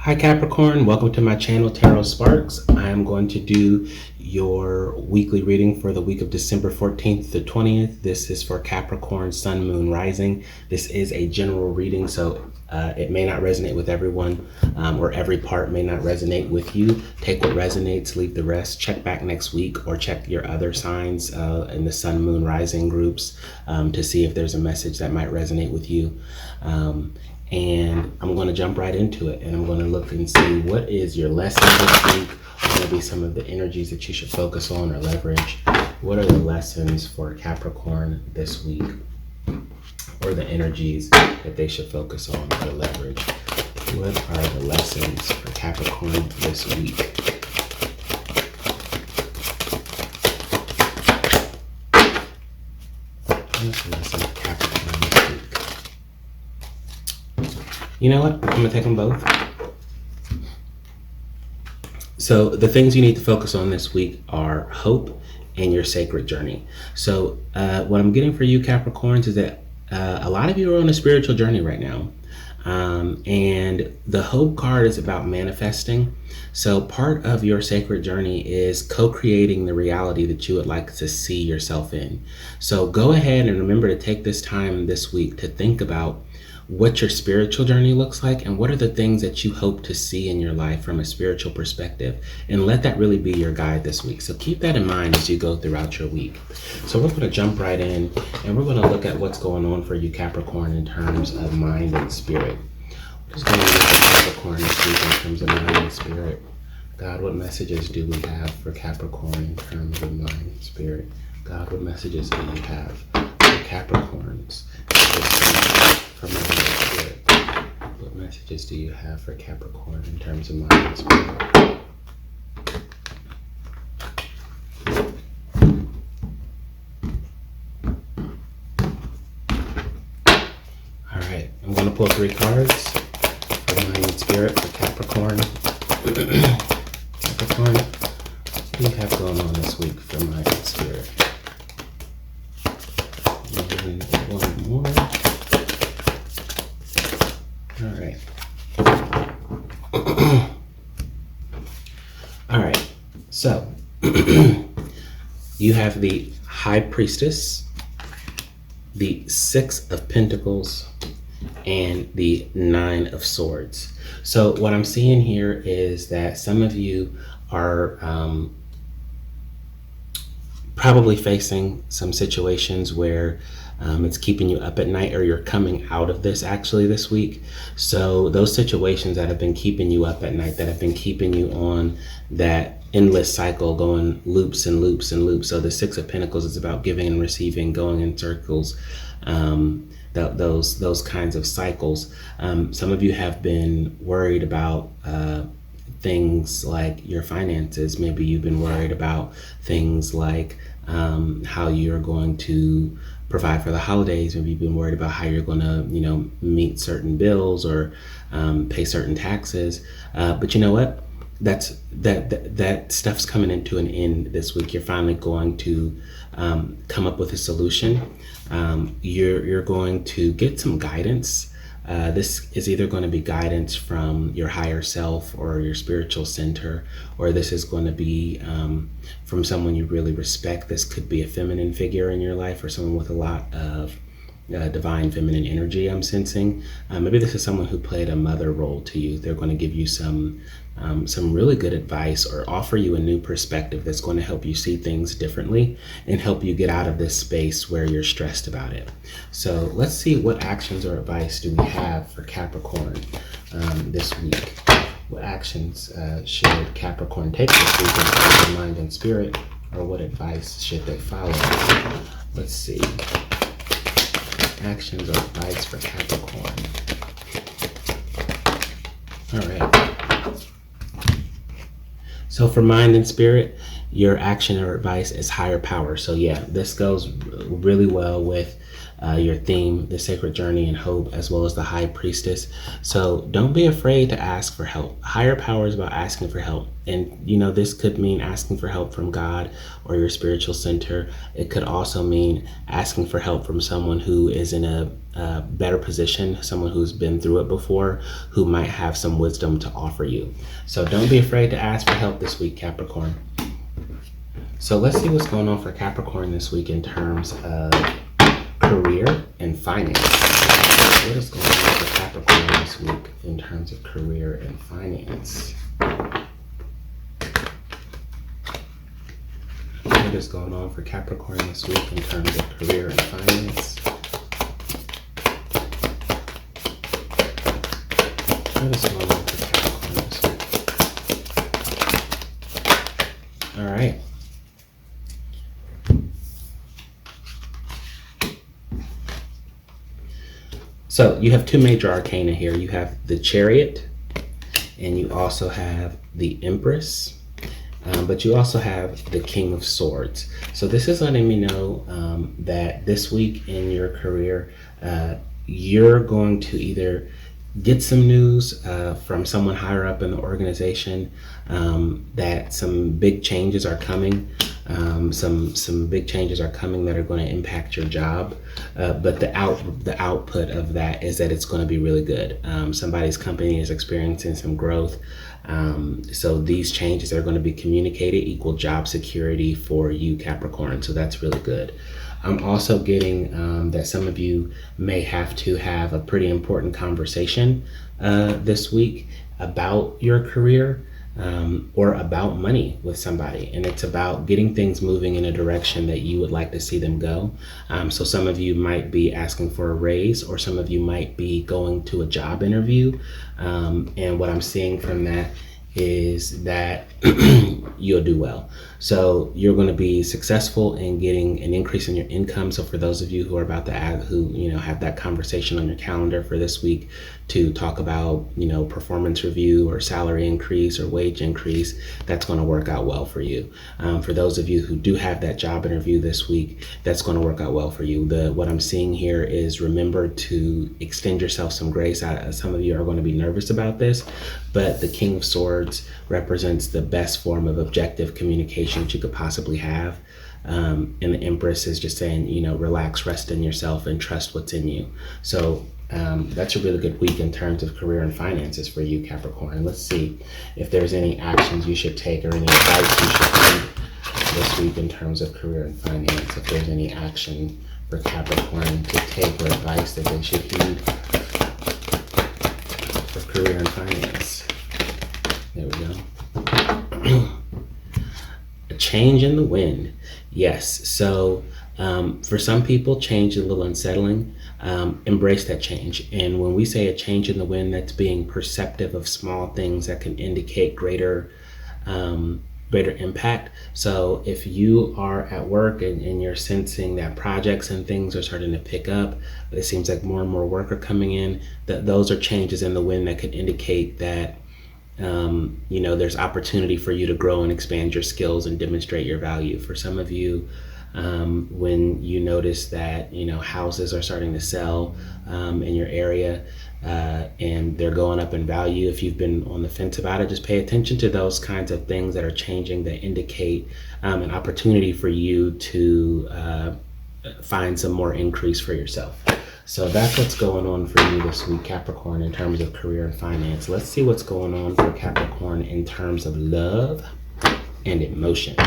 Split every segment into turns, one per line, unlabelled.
Hi Capricorn, welcome to my channel Tarot Sparks. I am going to do your weekly reading for the week of December 14th to 20th. This is for Capricorn, Sun, Moon, Rising. This is a general reading, so it may not resonate with everyone, or every part may not resonate with you. Take what resonates, leave the rest. Check back next week or check your other signs in the Sun, Moon, Rising groups to see if there's a message that might resonate with you. And I'm going to jump right into it, and I'm going to look and see what is your lesson this week, or maybe some of the energies that you should focus on or leverage. What are the lessons for Capricorn this week, or the energies that they should focus on or leverage? What are the lessons for Capricorn this week? What's the lesson for Capricorn this week? You know what? I'm going to take them both. So the things you need to focus on this week are hope and your sacred journey. So what I'm getting for you Capricorns is that a lot of you are on a spiritual journey right now. And the hope card is about manifesting. So part of your sacred journey is co-creating the reality that you would like to see yourself in. So go ahead and remember to take this time this week to think about what your spiritual journey looks like and what are the things that you hope to see in your life from a spiritual perspective, and let that really be your guide this week. So keep that in mind as you go throughout your week. So we're going to jump right in, and we're going to look at what's going on for you Capricorn in terms of mind and spirit. What's going on for Capricorn this week in terms of mind and spirit? God, what messages do we have for Capricorn in terms of mind and spirit? God, what messages do you have for Capricorns for mind and spirit? What messages do you have for Capricorn in terms of mind and spirit? All right, I'm going to pull 3 cards for mind and spirit for Capricorn. Capricorn, what do you have going on this week for mind and spirit? And one more. All right. All right. So you have the High Priestess, the 6 of Pentacles, and the 9 of Swords. So what I'm seeing here is that some of you are probably facing some situations where it's keeping you up at night, or you're coming out of this actually this week. So those situations that have been keeping you up at night, that have been keeping you on that endless cycle, going loops and loops and loops. So the 6 of Pentacles is about giving and receiving, going in circles, those kinds of cycles. Some of you have been worried about things like your finances. Maybe you've been worried about things like how you're going to provide for the holidays. Maybe you've been worried about how you're going to, meet certain bills or pay certain taxes. But you know what? That stuff's coming into an end this week. You're finally going to come up with a solution. You're going to get some guidance. This is either going to be guidance from your higher self or your spiritual center, or this is going to be from someone you really respect. This could be a feminine figure in your life, or someone with a lot of divine feminine energy I'm sensing. Maybe this is someone who played a mother role to you. They're going to give you some really good advice, or offer you a new perspective that's going to help you see things differently and help you get out of this space where you're stressed about it. So let's see, what actions or advice do we have for Capricorn this week? What actions should Capricorn take this week in terms of mind and spirit, or what advice should they follow? Let's see. Actions or advice for Capricorn. All right. So for mind and spirit, your action or advice is higher power. So yeah, this goes really well with your theme, the sacred journey and hope, as well as the high priestess. So don't be afraid to ask for help. Higher power is about asking for help. And this could mean asking for help from God or your spiritual center. It could also mean asking for help from someone who is in a better position, someone who's been through it before, who might have some wisdom to offer you. So don't be afraid to ask for help this week, Capricorn. So let's see what's going on for Capricorn this week in terms of career and finance. What is going on for Capricorn this week in terms of career and finance? What is going on for Capricorn this week in terms of career and finance? What is going on for Capricorn this week? All right. So you have two major arcana here. You have the Chariot, and you also have the Empress, but you also have the King of Swords. So this is letting me know that this week in your career, you're going to either get some news from someone higher up in the organization that some big changes are coming. Some big changes are coming that are going to impact your job, but the output of that is that it's going to be really good. Somebody's company is experiencing some growth, so these changes that are going to be communicated equal job security for you, Capricorn. So that's really good. I'm also getting that some of you may have to have a pretty important conversation this week about your career. Or about money with somebody, and it's about getting things moving in a direction that you would like to see them go. So some of you might be asking for a raise, or some of you might be going to a job interview, and what I'm seeing from that is that you'll do well. So you're going to be successful in getting an increase in your income. So for those of you who are about to have that conversation on your calendar for this week to talk about, performance review or salary increase or wage increase, that's going to work out well for you. For those of you who do have that job interview this week, that's going to work out well for you. What I'm seeing here is remember to extend yourself some grace. Some of you are going to be nervous about this, but the King of Swords represents the best form of objective communication that you could possibly have. And the Empress is just saying, relax, rest in yourself, and trust what's in you. So that's a really good week in terms of career and finances for you, Capricorn. Let's see if there's any actions you should take or any advice you should take this week in terms of career and finance. If there's any action for Capricorn to take or advice that they should heed for career and finance. There we go. A change in the wind. Yes. So for some people, change is a little unsettling. Embrace that change. And when we say a change in the wind, that's being perceptive of small things that can indicate greater impact. So if you are at work and you're sensing that projects and things are starting to pick up, it seems like more and more work are coming in, that those are changes in the wind that could indicate that there's opportunity for you to grow and expand your skills and demonstrate your value. For some of you, when you notice that houses are starting to sell in your area and they're going up in value, if you've been on the fence about it, just pay attention to those kinds of things that are changing that indicate an opportunity for you to find some more increase for yourself. So that's what's going on for you this week, Capricorn, in terms of career and finance. Let's see what's going on for Capricorn in terms of love and emotion.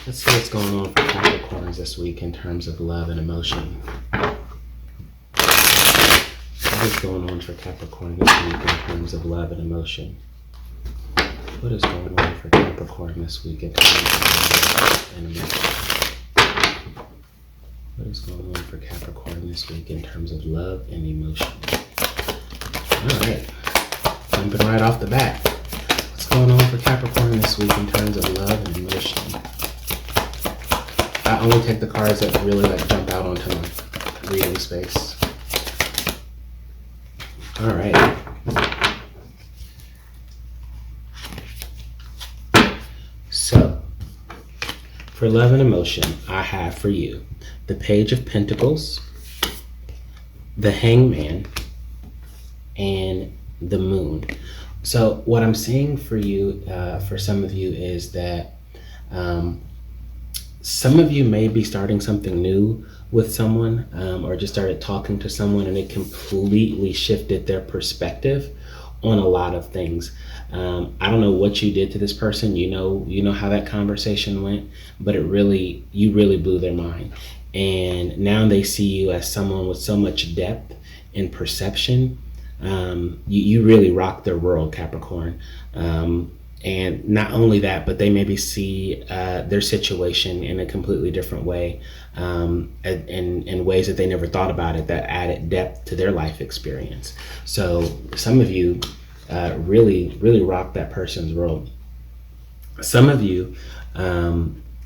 Let's see what's going on for Capricorns this week in terms of love and emotion. What is going on for Capricorn this week in terms of love and emotion? What is going on for Capricorn this week in terms of love and emotion? What is going on for Capricorn this week in terms of love and emotion? All right, jumping right off the bat. What's going on for Capricorn this week in terms of love and emotion? I only take the cards that really jump out onto my reading space. All right. For love and emotion, I have for you the Page of Pentacles, the Hangman, and the Moon. So what I'm seeing for you, for some of you, is that some of you may be starting something new with someone, or just started talking to someone and it completely shifted their perspective on a lot of things. I don't know what you did to this person. You know how that conversation went, but you really blew their mind. And now they see you as someone with so much depth and perception. You really rock their world, Capricorn. And not only that, but they maybe see their situation in a completely different way, in ways that they never thought about it, that added depth to their life experience. So some of you really rock that person's world. Some of you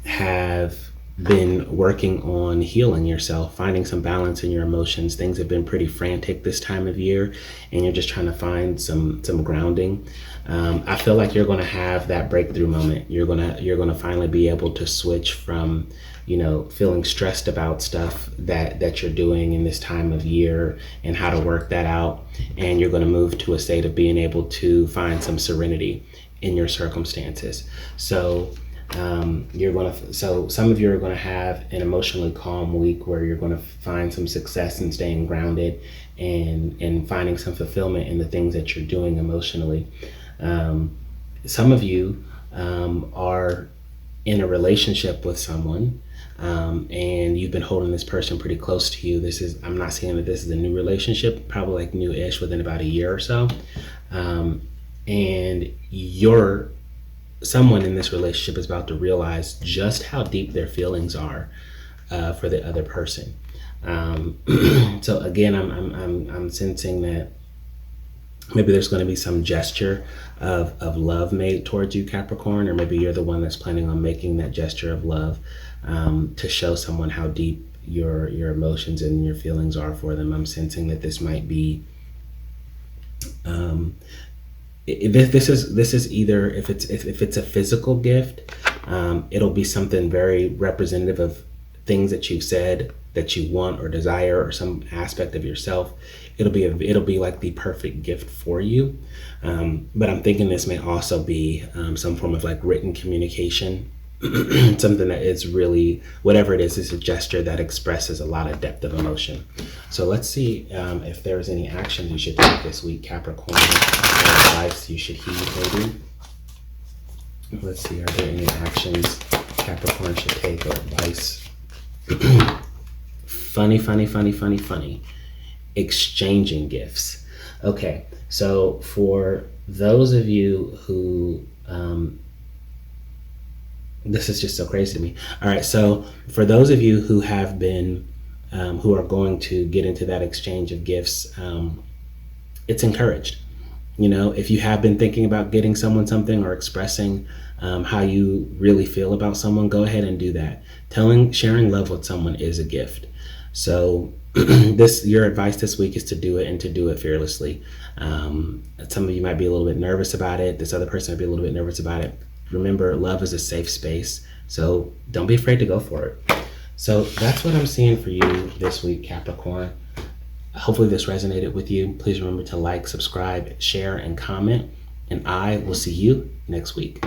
have been working on healing yourself, finding some balance in your emotions. Things have been pretty frantic this time of year, and you're just trying to find some grounding. I feel like you're going to have that breakthrough moment. You're gonna finally be able to switch from, feeling stressed about stuff that you're doing in this time of year and how to work that out, and you're going to move to a state of being able to find some serenity in your circumstances. So some of you are going to have an emotionally calm week where you're going to find some success in staying grounded and finding some fulfillment in the things that you're doing emotionally. Some of you are in a relationship with someone, and you've been holding this person pretty close to you. I'm not saying that this is a new relationship, probably like new-ish within about a year or so. And someone in this relationship is about to realize just how deep their feelings are for the other person. So again, I'm sensing that maybe there's going to be some gesture of love made towards you, Capricorn, or maybe you're the one that's planning on making that gesture of love to show someone how deep your emotions and your feelings are for them. I'm sensing that this might be this is either, if it's a physical gift, it'll be something very representative of things that you've said that you want or desire, or some aspect of yourself. It'll be like the perfect gift for you. But I'm thinking this may also be some form of like written communication, something that is really, whatever it is a gesture that expresses a lot of depth of emotion. So let's see if there's any actions you should take this week, Capricorn, or advice you should heed maybe. Let's see, are there any actions Capricorn should take or advice? Funny. Exchanging gifts. Okay, so for those of you who, this is just so crazy to me. All right, so for those of you who have been, who are going to get into that exchange of gifts, it's encouraged. If you have been thinking about getting someone something or expressing how you really feel about someone, go ahead and do that. Sharing love with someone is a gift. So your advice this week is to do it, and to do it fearlessly. Some of you might be a little bit nervous about it. This other person might be a little bit nervous about it. Remember, love is a safe space, so don't be afraid to go for it. So that's what I'm seeing for you this week, Capricorn. Hopefully this resonated with you. Please remember to like, subscribe, share, and comment, and I will see you next week.